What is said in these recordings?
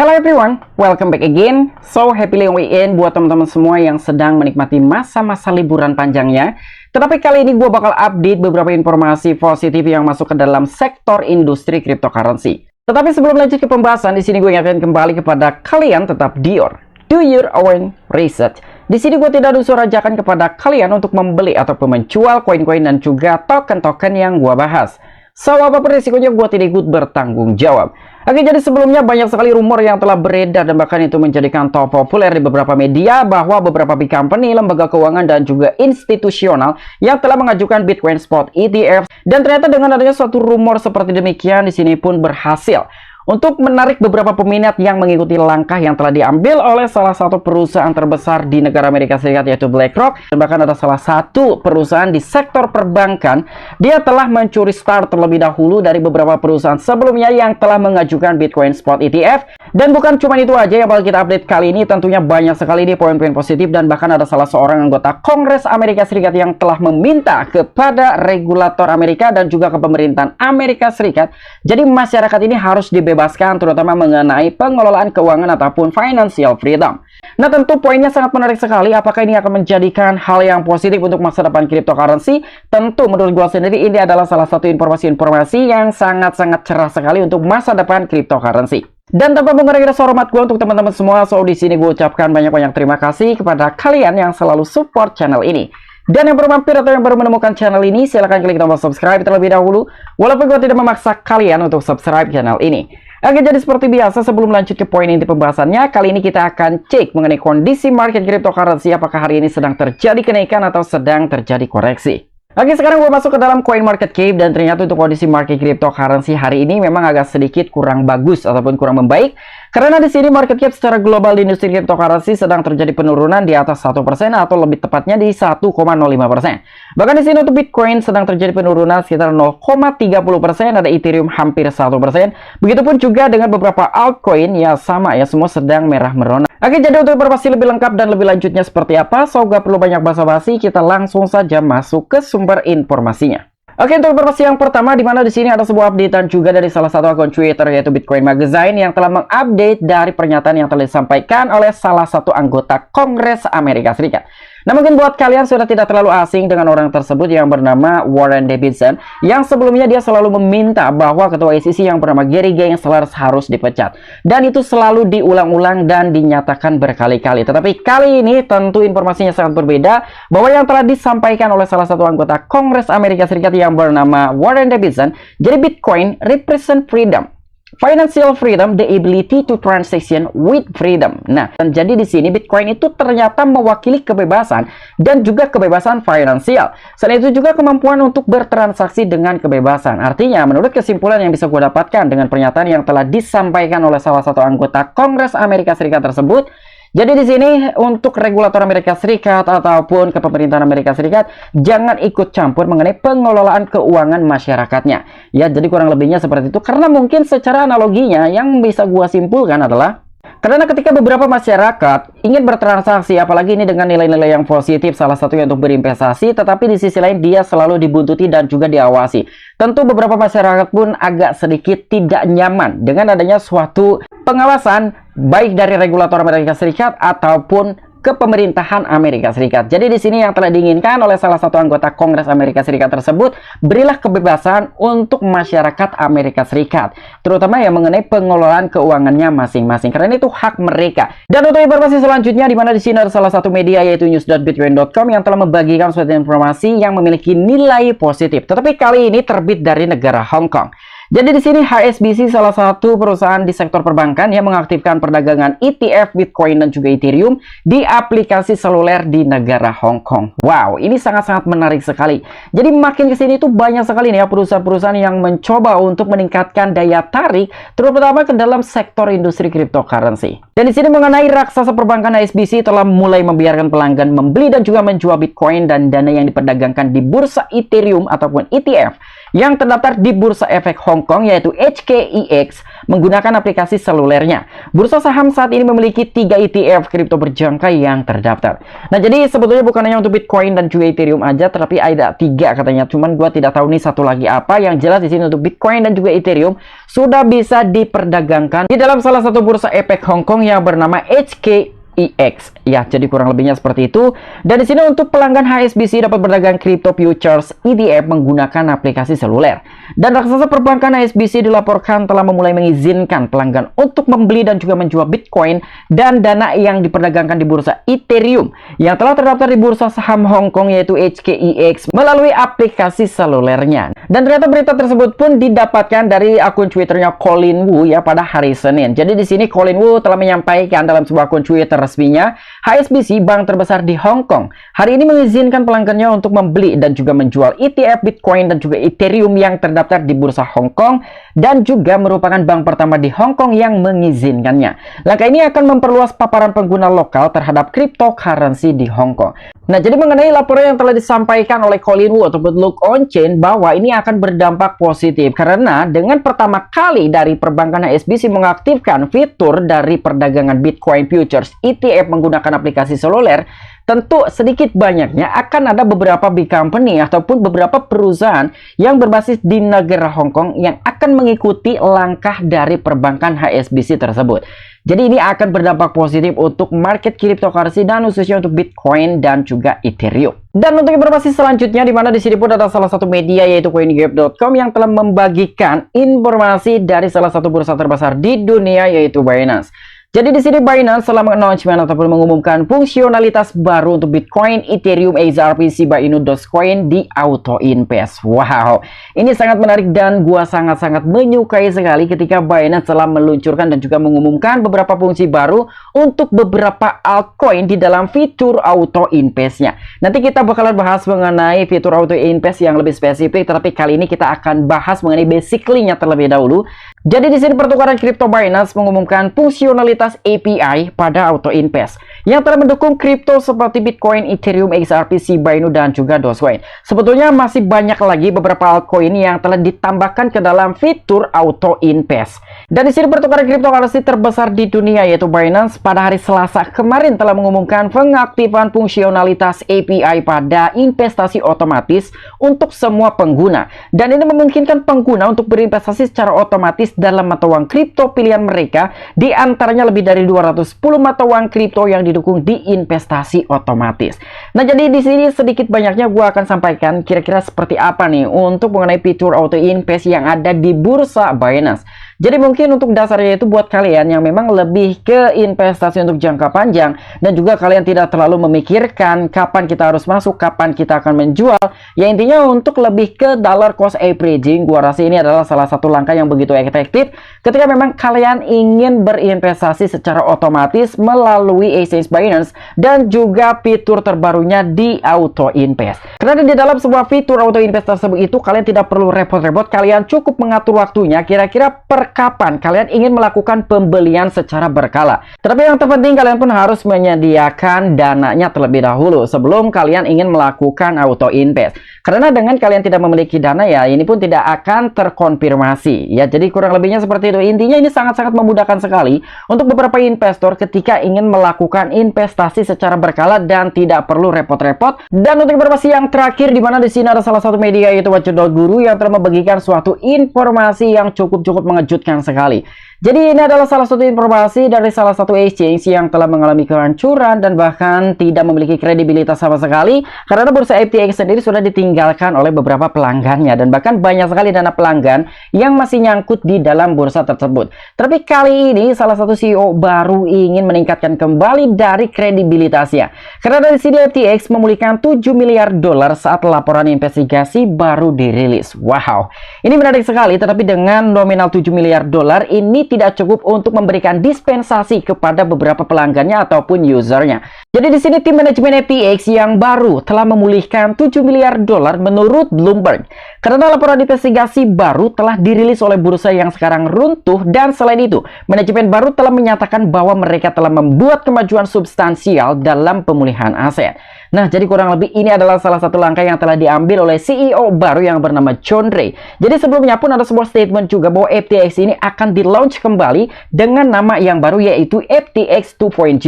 Hello everyone, welcome back again. So happy weekend buat teman-teman semua yang sedang menikmati masa-masa liburan panjangnya. Tetapi kali ini gue bakal update beberapa informasi positif yang masuk ke dalam sektor industri cryptocurrency. Tetapi sebelum lanjut ke pembahasan, di sini gue ingatkan kembali kepada kalian tetap do your own research. Di sini gue tidak unsur ajakan kepada kalian untuk membeli ataupun menjual koin-koin dan juga token-token yang gue bahas. So, apapun risikonya gue tidak ikut bertanggung jawab. Oke, jadi sebelumnya banyak sekali rumor yang telah beredar dan bahkan itu menjadikan top populer di beberapa media bahwa beberapa big company, lembaga keuangan dan juga institusional yang telah mengajukan Bitcoin Spot ETF, dan ternyata dengan adanya suatu rumor seperti demikian di sini pun berhasil untuk menarik beberapa peminat yang mengikuti langkah yang telah diambil oleh salah satu perusahaan terbesar di negara Amerika Serikat, yaitu BlackRock. Dan bahkan ada salah satu perusahaan di sektor perbankan, dia telah mencuri start terlebih dahulu dari beberapa perusahaan sebelumnya yang telah mengajukan Bitcoin Spot ETF. Dan bukan cuma itu aja yang bakal kita update kali ini, tentunya banyak sekali nih poin-poin positif. Dan bahkan ada salah seorang anggota Kongres Amerika Serikat yang telah meminta kepada regulator Amerika dan juga ke pemerintahan Amerika Serikat, jadi masyarakat ini harus dibebaskan, terutama mengenai pengelolaan keuangan ataupun financial freedom. Nah, tentu poinnya sangat menarik sekali. Apakah ini akan menjadikan hal yang positif untuk masa depan cryptocurrency? Tentu menurut gue sendiri ini adalah salah satu informasi-informasi yang sangat-sangat cerah sekali untuk masa depan cryptocurrency. Dan tanpa mengurangi rasa hormat gue untuk teman-teman semua, so di sini gue ucapkan banyak-banyak terima kasih kepada kalian yang selalu support channel ini. Dan yang baru mampir atau yang baru menemukan channel ini, silahkan klik tombol subscribe terlebih dahulu, walaupun gue tidak memaksa kalian untuk subscribe channel ini. Oke, jadi seperti biasa sebelum lanjut ke poin inti pembahasannya, kali ini kita akan cek mengenai kondisi market cryptocurrency, apakah hari ini sedang terjadi kenaikan atau sedang terjadi koreksi. Oke, sekarang gue masuk ke dalam coin market cap, dan ternyata untuk kondisi market cryptocurrency hari ini memang agak sedikit kurang bagus ataupun kurang membaik. Karena di sini market cap secara global di industri cryptocurrency sedang terjadi penurunan di atas 1% atau lebih tepatnya di 1,05%. Bahkan di sini untuk Bitcoin sedang terjadi penurunan sekitar 0,30%, ada Ethereum hampir 1%. Begitupun juga dengan beberapa altcoin, ya sama ya, semua sedang merah merona. Oke, jadi untuk informasi lebih lengkap dan lebih lanjutnya seperti apa, so gak perlu banyak basa-basi, kita langsung saja masuk ke sumber informasinya. Oke, untuk informasi yang pertama, di mana di sini ada sebuah updatean juga dari salah satu akun Twitter, yaitu Bitcoin Magazine, yang telah mengupdate dari pernyataan yang telah disampaikan oleh salah satu anggota Kongres Amerika Serikat. Nah, mungkin buat kalian sudah tidak terlalu asing dengan orang tersebut yang bernama Warren Davidson, yang sebelumnya dia selalu meminta bahwa ketua SEC yang bernama Gary Gensler harus dipecat. Dan itu selalu diulang-ulang dan dinyatakan berkali-kali. Tetapi kali ini tentu informasinya sangat berbeda, bahwa yang telah disampaikan oleh salah satu anggota Kongres Amerika Serikat yang bernama Warren Davidson, jadi Bitcoin represent freedom. Financial freedom, the ability to transaction with freedom. Nah, dan jadi di sini Bitcoin itu ternyata mewakili kebebasan dan juga kebebasan finansial. Selain itu juga kemampuan untuk bertransaksi dengan kebebasan. Artinya, menurut kesimpulan yang bisa gue dapatkan dengan pernyataan yang telah disampaikan oleh salah satu anggota Kongres Amerika Serikat tersebut, jadi di sini untuk regulator Amerika Serikat ataupun ke pemerintahan Amerika Serikat jangan ikut campur mengenai pengelolaan keuangan masyarakatnya. Ya, jadi kurang lebihnya seperti itu. Karena mungkin secara analoginya yang bisa gua simpulkan adalah, karena ketika beberapa masyarakat ingin bertransaksi, apalagi ini dengan nilai-nilai yang positif, salah satunya untuk berinvestasi, tetapi di sisi lain dia selalu dibuntuti dan juga diawasi. Tentu beberapa masyarakat pun agak sedikit tidak nyaman dengan adanya suatu pengawasan baik dari regulator Amerika Serikat ataupun ke pemerintahan Amerika Serikat. Jadi di sini yang telah diinginkan oleh salah satu anggota Kongres Amerika Serikat tersebut, berilah kebebasan untuk masyarakat Amerika Serikat, terutama yang mengenai pengelolaan keuangannya masing-masing, karena itu hak mereka. Dan untuk informasi selanjutnya, di mana di sini ada salah satu media, yaitu news.bitcoin.com, yang telah membagikan suatu informasi yang memiliki nilai positif, tetapi kali ini terbit dari negara Hong Kong. Jadi di sini HSBC, salah satu perusahaan di sektor perbankan yang mengaktifkan perdagangan ETF Bitcoin dan juga Ethereum di aplikasi seluler di negara Hong Kong. Wow, ini sangat-sangat menarik sekali. Jadi makin kesini itu banyak sekali nih ya perusahaan-perusahaan yang mencoba untuk meningkatkan daya tarik, terutama ke dalam sektor industri cryptocurrency. Dan di sini mengenai raksasa perbankan HSBC telah mulai membiarkan pelanggan membeli dan juga menjual Bitcoin dan dana yang diperdagangkan di bursa Ethereum ataupun ETF yang terdaftar di Bursa Efek Hong Kong, yaitu HKEX, menggunakan aplikasi selulernya. Bursa saham saat ini memiliki 3 ETF kripto berjangka yang terdaftar. Nah, jadi sebetulnya bukan hanya untuk Bitcoin dan juga Ethereum aja, tetapi ada 3 katanya. Cuman gua tidak tahu nih satu lagi apa. Yang jelas di sini untuk Bitcoin dan juga Ethereum sudah bisa diperdagangkan di dalam salah satu bursa efek Hong Kong yang bernama HKEX. Ya, jadi kurang lebihnya seperti itu. Dan di sini untuk pelanggan HSBC dapat berdagang crypto futures ETF menggunakan aplikasi seluler. Dan raksasa perbankan HSBC dilaporkan telah memulai mengizinkan pelanggan untuk membeli dan juga menjual Bitcoin dan dana yang diperdagangkan di bursa Ethereum yang telah terdaftar di bursa saham Hong Kong yaitu HKEX melalui aplikasi selulernya. Dan ternyata berita tersebut pun didapatkan dari akun Twitternya Colin Wu ya pada hari Senin. Jadi di sini Colin Wu telah menyampaikan dalam sebuah akun Twitter resminya, HSBC, bank terbesar di Hong Kong, hari ini mengizinkan pelanggannya untuk membeli dan juga menjual ETF Bitcoin dan juga Ethereum yang terdaftar di bursa Hong Kong dan juga merupakan bank pertama di Hong Kong yang mengizinkannya. Langkah ini akan memperluas paparan pengguna lokal terhadap cryptocurrency di Hong Kong. Nah, jadi mengenai laporan yang telah disampaikan oleh Colin Wu ataupun Look On Chain bahwa ini akan berdampak positif karena dengan pertama kali dari perbankan HSBC mengaktifkan fitur dari perdagangan Bitcoin futures ETF menggunakan aplikasi seluler, tentu sedikit banyaknya akan ada beberapa big company ataupun beberapa perusahaan yang berbasis di negara Hong Kong yang akan mengikuti langkah dari perbankan HSBC tersebut. Jadi ini akan berdampak positif untuk market cryptocurrency dan khususnya untuk Bitcoin dan juga Ethereum. Dan untuk informasi selanjutnya, di mana di sini pun ada salah satu media yaitu CoinGap.com yang telah membagikan informasi dari salah satu bursa terbesar di dunia yaitu Binance. Jadi di sini Binance telah mengannouncement ataupun mengumumkan fungsionalitas baru untuk Bitcoin, Ethereum, XRP, Shiba Inu, Dogecoin di Auto Invest. Wow, ini sangat menarik dan gua sangat-sangat menyukai sekali ketika Binance telah meluncurkan dan juga mengumumkan beberapa fungsi baru untuk beberapa altcoin di dalam fitur Auto Invest-nya. Nanti kita bakalan bahas mengenai fitur Auto Invest yang lebih spesifik, tetapi kali ini kita akan bahas mengenai basically-nya terlebih dahulu. Jadi di sini pertukaran kripto Binance mengumumkan fungsionalitas API pada Auto Invest yang telah mendukung kripto seperti Bitcoin, Ethereum, XRP, Shiba Inu dan juga Dogecoin. Sebetulnya masih banyak lagi beberapa altcoin yang telah ditambahkan ke dalam fitur Auto Invest. Dan di sini pertukaran cryptocurrency terbesar di dunia yaitu Binance pada hari Selasa kemarin telah mengumumkan pengaktifan fungsionalitas API pada investasi otomatis untuk semua pengguna. Dan ini memungkinkan pengguna untuk berinvestasi secara otomatis dalam mata uang kripto pilihan mereka, di antaranya lebih dari 210 mata uang kripto yang didukung di investasi otomatis. Nah, jadi di sini sedikit banyaknya gua akan sampaikan kira-kira seperti apa nih untuk mengenai fitur Auto Invest yang ada di bursa Binance. Jadi mungkin untuk dasarnya itu buat kalian yang memang lebih ke investasi untuk jangka panjang dan juga kalian tidak terlalu memikirkan kapan kita harus masuk, kapan kita akan menjual. Ya intinya untuk lebih ke dollar cost averaging, gua rasa ini adalah salah satu langkah yang begitu efektif ketika memang kalian ingin berinvestasi secara otomatis melalui exchange Binance dan juga fitur terbarunya di Auto Invest. Karena di dalam sebuah fitur Auto Invest tersebut itu kalian tidak perlu repot-repot, kalian cukup mengatur waktunya kira-kira per kapan kalian ingin melakukan pembelian secara berkala. Tapi yang terpenting kalian pun harus menyediakan dananya terlebih dahulu sebelum kalian ingin melakukan Auto Invest. Karena dengan kalian tidak memiliki dana ya ini pun tidak akan terkonfirmasi. Ya jadi kurang lebihnya seperti itu. Intinya ini sangat-sangat memudahkan sekali untuk beberapa investor ketika ingin melakukan investasi secara berkala dan tidak perlu repot-repot. Dan untuk informasi yang terakhir, di mana di sini ada salah satu media yaitu Watch.Guru yang telah membagikan suatu informasi yang cukup mengejutkan sekali. Jadi ini adalah salah satu informasi dari salah satu exchange yang telah mengalami kehancuran dan bahkan tidak memiliki kredibilitas sama sekali karena bursa FTX sendiri sudah ditinggalkan oleh beberapa pelanggannya dan bahkan banyak sekali dana pelanggan yang masih nyangkut di dalam bursa tersebut. Tapi kali ini salah satu CEO baru ingin meningkatkan kembali dari kredibilitasnya karena dari sini FTX memulihkan 7 miliar dolar saat laporan investigasi baru dirilis. Wow, ini menarik sekali, tetapi dengan nominal 7 miliar dolar ini tidak cukup untuk memberikan dispensasi kepada beberapa pelanggannya ataupun usernya. Jadi di sini tim manajemen FTX yang baru telah memulihkan 7 miliar dolar menurut Bloomberg. Karena laporan investigasi baru telah dirilis oleh bursa yang sekarang runtuh dan selain itu, manajemen baru telah menyatakan bahwa mereka telah membuat kemajuan substansial dalam pemulihan aset. Nah, jadi kurang lebih ini adalah salah satu langkah yang telah diambil oleh CEO baru yang bernama John Ray. Jadi sebelumnya pun ada sebuah statement juga bahwa FTX ini akan di-launch launch kembali dengan nama yang baru yaitu FTX 2.0.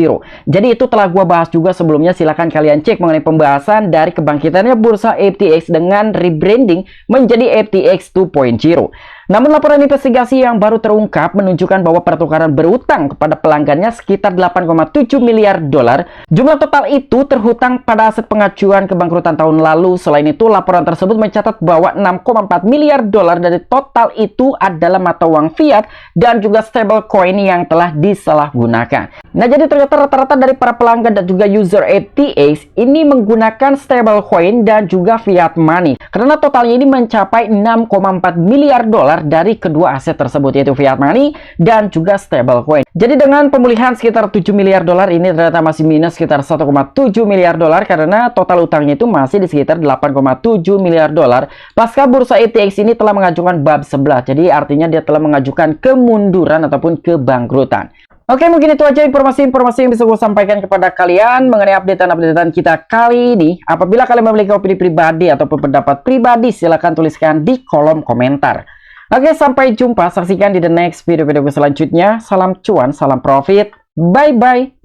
Jadi itu telah gua bahas juga sebelumnya, silahkan kalian cek mengenai pembahasan dari kebangkitannya bursa FTX dengan rebranding menjadi FTX 2.0. Namun laporan investigasi yang baru terungkap menunjukkan bahwa pertukaran berutang kepada pelanggannya sekitar 8,7 miliar dolar. Jumlah total itu terhutang pada aset pengajuan kebangkrutan tahun lalu. Selain itu, laporan tersebut mencatat bahwa 6,4 miliar dolar dari total itu adalah mata uang fiat dan juga stablecoin yang telah disalahgunakan. Nah, jadi ternyata rata-rata dari para pelanggan dan juga user FTX ini menggunakan stablecoin dan juga fiat money. Karena totalnya ini mencapai 6,4 miliar dolar dari kedua aset tersebut, yaitu fiat money dan juga stablecoin. Jadi dengan pemulihan sekitar 7 miliar dolar ini ternyata masih minus sekitar 1,7 miliar dolar karena total utangnya itu masih di sekitar 8,7 miliar dolar. Pasca bursa FTX ini telah mengajukan bab 11. Jadi artinya dia telah mengajukan kemunduran ataupun kebangkrutan. Oke, mungkin itu aja informasi-informasi yang bisa gue sampaikan kepada kalian mengenai updatean-updatean kita kali ini. Apabila kalian memiliki opini pribadi ataupun pendapat pribadi, silahkan tuliskan di kolom komentar. Oke, sampai jumpa. Saksikan di the next video-video selanjutnya. Salam cuan, salam profit. Bye-bye.